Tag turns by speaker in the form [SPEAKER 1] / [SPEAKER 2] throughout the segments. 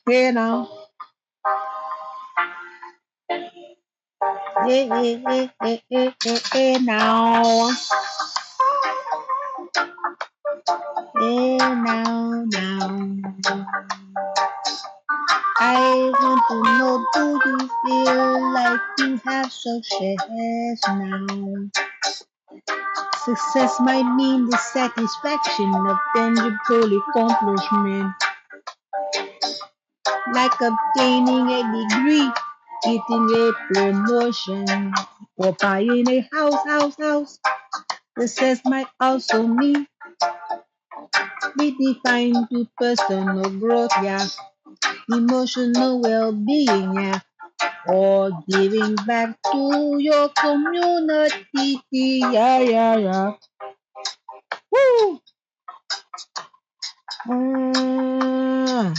[SPEAKER 1] Hey now, hey now, now. I want to know, do you feel like you have success now? Success might mean the satisfaction of tangible accomplishment, like obtaining a degree, getting a promotion, or buying a house. Success might also mean be defined to personal growth, yeah, emotional well-being, yeah, or giving back to your community, yeah. Woo! Ah,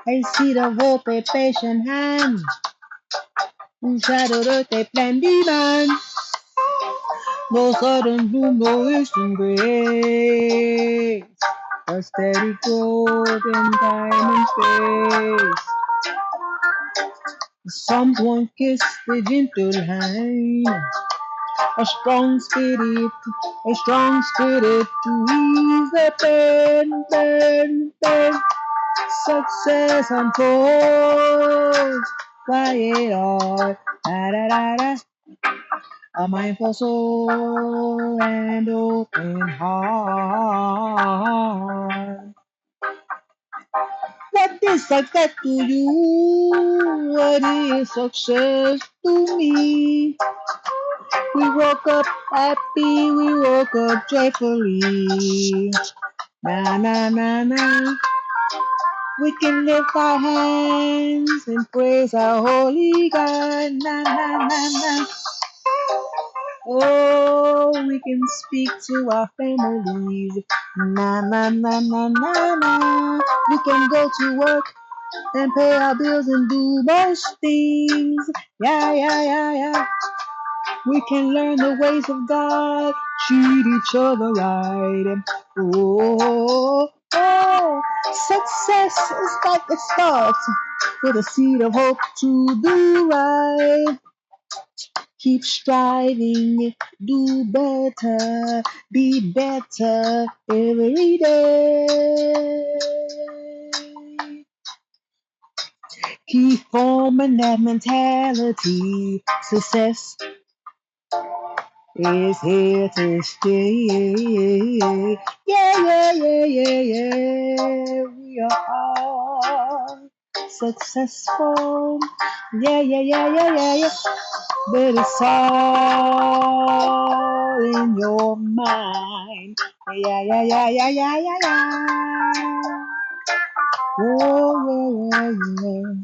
[SPEAKER 1] I see the hope, a patient hand, shadow that they plan demand. No sudden bloom, no instant grace. A steady growth in time and space. Someone kiss the gentle hand. A strong spirit to ease the pain. Success unfolds by it all. Da. A mindful soul and open heart. What is success to you? What is success to me? We woke up happy, we woke up joyfully. Na. We can lift our hands and praise our holy God. Na. Oh, we can speak to our families. Na. We can go to work and pay our bills and do most things. Yeah. We can learn the ways of God, treat each other right. Oh, success is like a start with a seed of hope to do right. Keep striving, do better, be better every day. Keep forming that mentality. Success is here to stay. Yeah. We are all successful. Yeah. But it's all in your mind. Yeah. Oh, yeah.